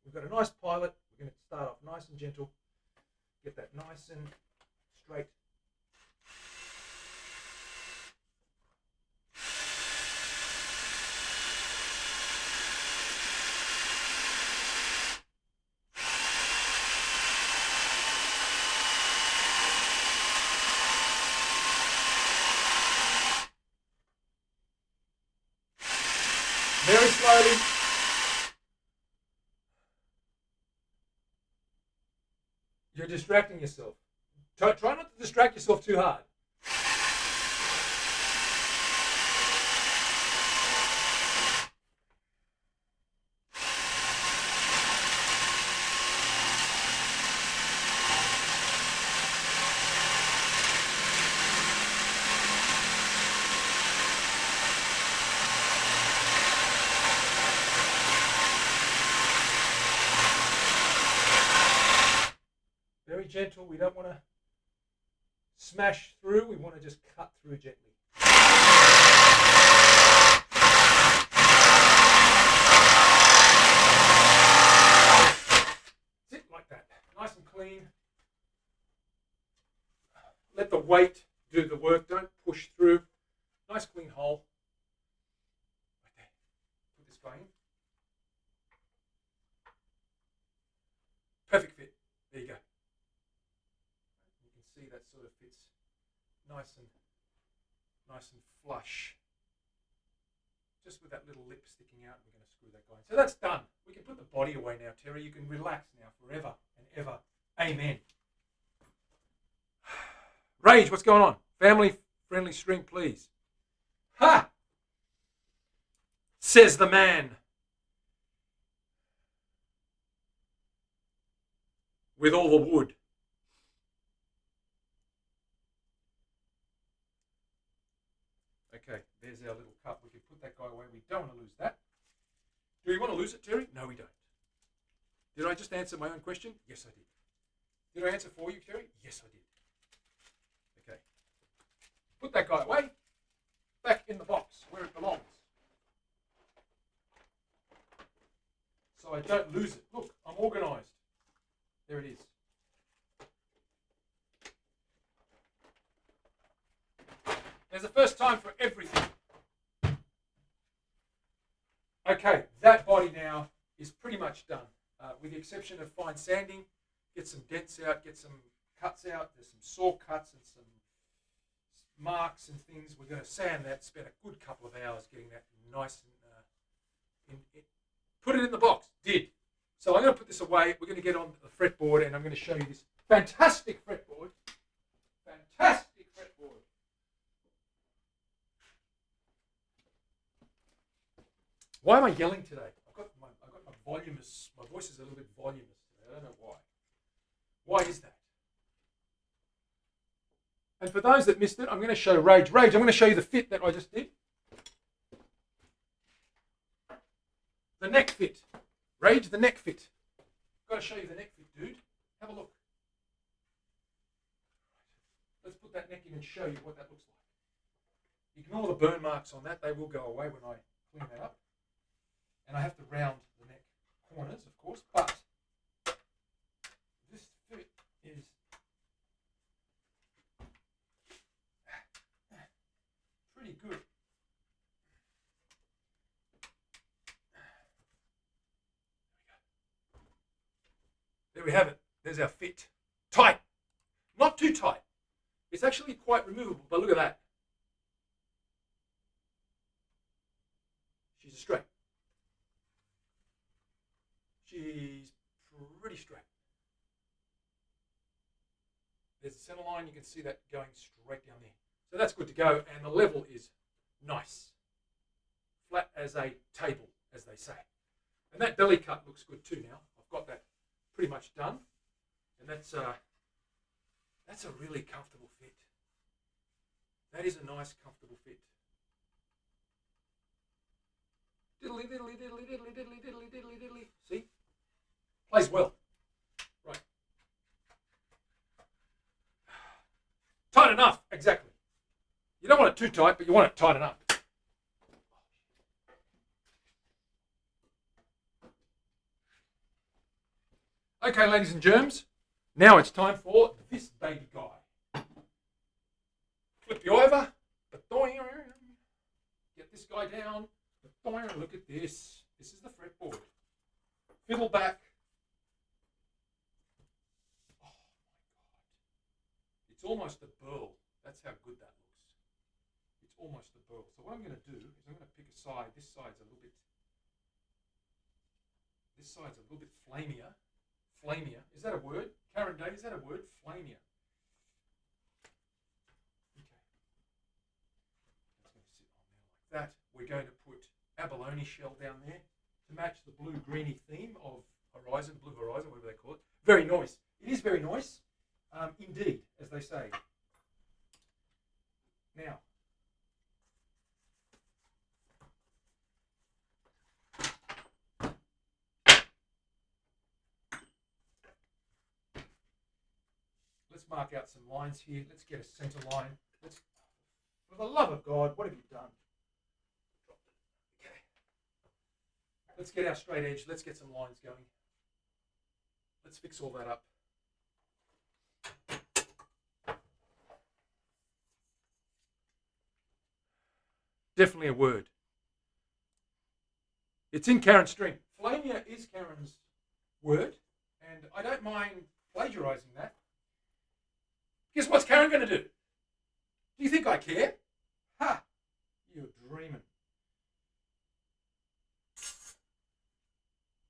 We've got a nice pilot. We're going to start off nice and gentle. Get that nice and straight. Very slowly. You're distracting yourself. Try not to distract yourself too hard. gentle. We don't want to smash through. We want to just cut through gently. Sit like that. Nice and clean. Let the weight do the work. Don't push through. Nice clean hole. Right there. Put this guy in. Perfect fit. There you go. You can see that sort of fits nice and flush. Just with that little lip sticking out, we're going to screw that guy in. So that's done. We can put the body away now, Terry. You can relax now forever and ever. Amen. Rage, what's going on? Family friendly stream, please. Ha! Says the man. With all the wood. Okay, there's our little cup. We can put that guy away. We don't want to lose that. Do we want to lose it, Terry? No, we don't. Did I just answer my own question? Yes, I did. Did I answer for you, Terry? Yes, I did. Okay. Put that guy away. Back in the box where it belongs. So I don't lose it. Look, I'm organised. There it is. There's a first time for everything. Okay, that body now is pretty much done, with the exception of fine sanding. Get some dents out, get some cuts out. There's some saw cuts and some marks and things. We're going to sand that, spend a good couple of hours getting that nice and put it in the box. Did. So I'm going to put this away. We're going to get on the fretboard and I'm going to show you this fantastic fretboard. Fantastic fretboard. Why am I yelling today? I've got my voluminous, my voice is a little bit voluminous today. I don't know why. Why is that? And for those that missed it, I'm going to show Rage. Rage, I'm going to show you the fit that I just did. The neck fit. Rage, the neck fit. Got to show you the neck fit, dude. Have a look. Let's put that neck in and show you what that looks like. Ignore the burn marks on that. They will go away when I clean that up. And I have to round the neck corners, of course, but this fit is pretty good. There we have it. There's our fit. Tight. Not too tight. It's actually quite removable, but look at that. She's a straight. She's pretty straight. There's the center line. You can see that going straight down there. So that's good to go. And the level is nice. Flat as a table, as they say. And that belly cut looks good too now. I've got that pretty much done. And that's a really comfortable fit. That is a nice, comfortable fit. Diddly, diddly, diddly, diddly, diddly, diddly, diddly, diddly. See? Plays well. Right. Tight enough. Exactly. You don't want it too tight, but you want it tight enough. Okay, ladies and germs. Now it's time for this baby guy. Flip you over. Get this guy down. Look at this. This is the fretboard. Fiddle back. Oh my God. It's almost a burl. That's how good that looks. It's almost a burl. So what I'm going to do is I'm going to pick a side. This side's a little bit flamier. Flamier. Is that a word? Karen Day, is that a word? Flamier. Okay. That's going to sit on there like that. We're going to put abalone shell down there to match the blue-greeny theme of Horizon, Blue Horizon, whatever they call it. Very nice. It is very nice, indeed, as they say. Now, let's mark out some lines here. Let's get a center line. For the love of God, what have you done? Okay. Let's get our straight edge. Let's get some lines going. Let's fix all that up. Definitely a word. It's in Karen's stream. Flamia is Karen's word, and I don't mind plagiarizing that. Guess what's Karen going to do? Do you think I care? Ha! You're dreaming.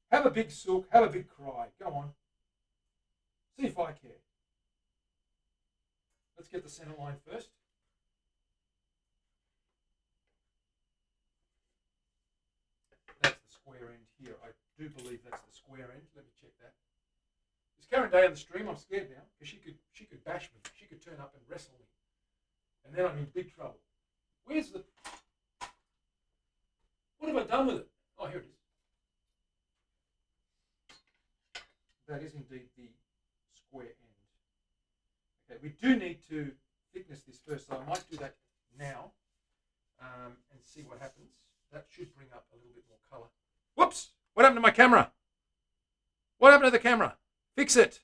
Have a big sook, have a big cry. Go on. See if I care. Let's get the center line first. That's the square end here. I do believe that's the square end. Let me check that. Is Karen Day on the stream? I'm scared now because she could bash me. She could turn up and wrestle me, and then I'm in big trouble. Where's the? What have I done with it? Oh, here it is. That is indeed the square end. Okay, we do need to thickness this first, so I might do that now and see what happens. That should bring up a little bit more colour. Whoops! What happened to my camera? What happened to the camera? Fix it.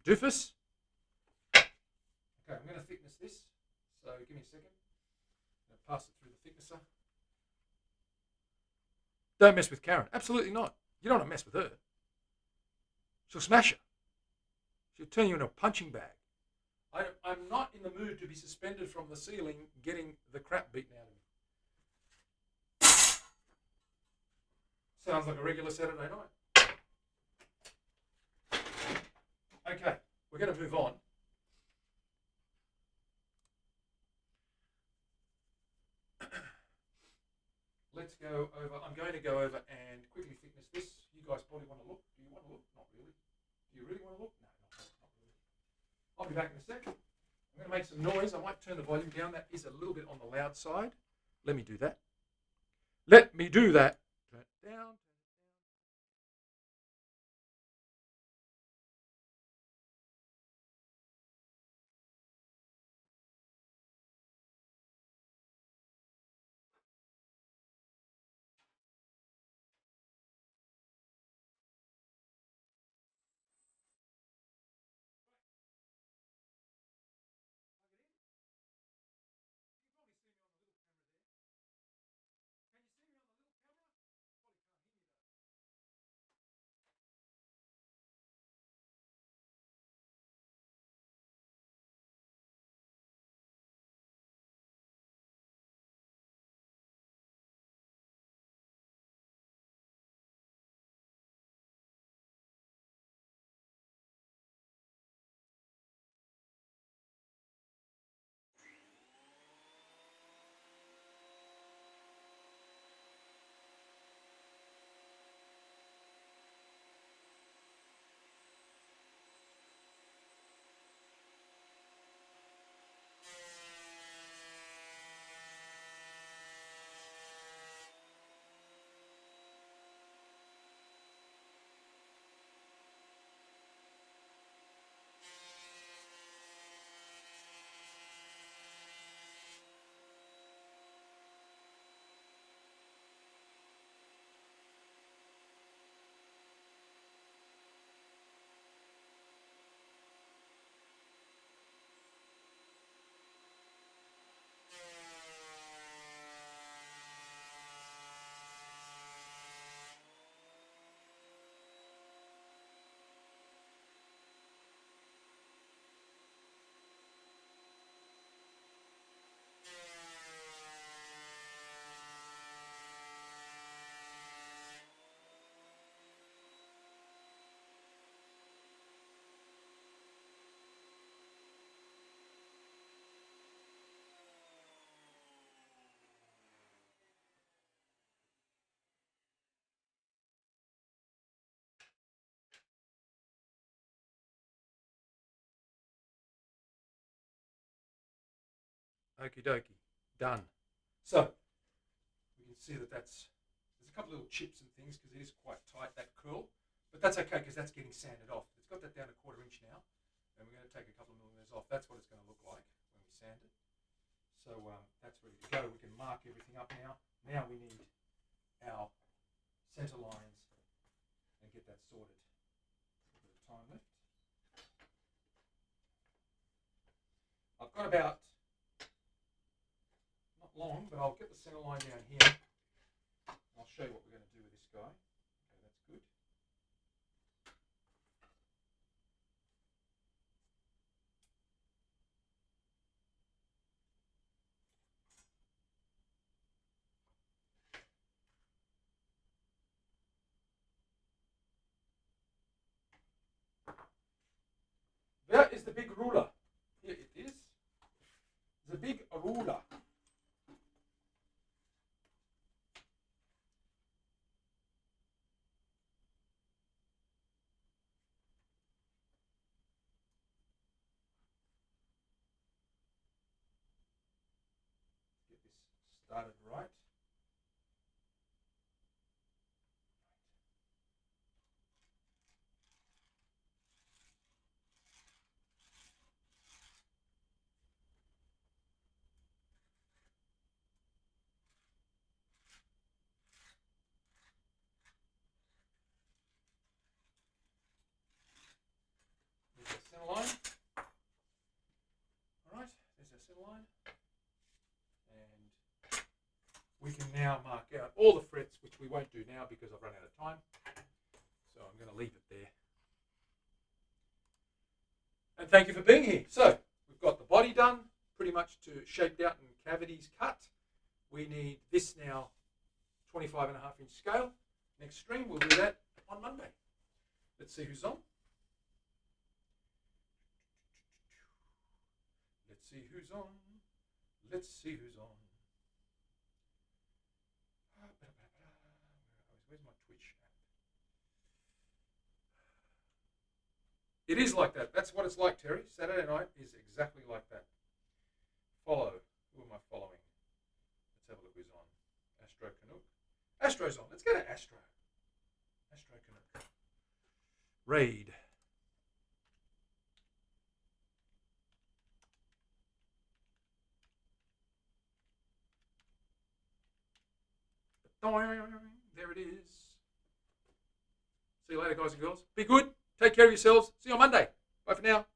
Doofus. Okay, I'm going to thickness this. So give me a second. I'm going to pass it through the thicknesser. Don't mess with Karen. Absolutely not. You don't want to mess with her. She'll smash you. She'll turn you into a punching bag. I'm not in the mood to be suspended from the ceiling getting the crap beaten out of me. Sounds like a regular Saturday night. Okay, we're going to move on. Let's go over. I'm going to go over and quickly thickness this. You guys probably want to look. Do you want to look? Not really. Do you really want to look? No, not really. I'll be back in a sec. I'm going to make some noise. I might turn the volume down. That is a little bit on the loud side. Let me do that. Let me do that. Turn it down. Okie dokie. Done. So, we can see that there's a couple little chips and things because it is quite tight, that curl. But that's okay because that's getting sanded off. It's got that down a 1/4 inch now, and we're going to take a couple of millimeters off. That's what it's going to look like when we sand it. So that's ready to go. We can mark everything up now. Now we need our center lines and get that sorted. A bit of time left. I've got about, not long, but I'll get the center line down here. I'll show you what we're going to do with this guy. Okay, that's good. There is the big ruler. Here it is. The big ruler. Get this started right. There's our center line. Alright, there's our center line. And we can now mark out all the frets, which we won't do now because I've run out of time. So I'm going to leave it there. And thank you for being here. So we've got the body done, pretty much to shaped out and cavities cut. We need this now 25.5 inch scale. Next stream, we'll do that on Monday. Let's see who's on. Let's see who's on. Let's see who's on. Where's my Twitch app? It is like that. That's what it's like, Terry. Saturday night is exactly like that. Follow. Who am I following? Let's have a look who's on. Astro Canuck. Astro's on. Let's go to Astro. Astro Canuck. Raid. There it is. See you later, guys and girls. Be good. Take care of yourselves. See you on Monday. Bye for now.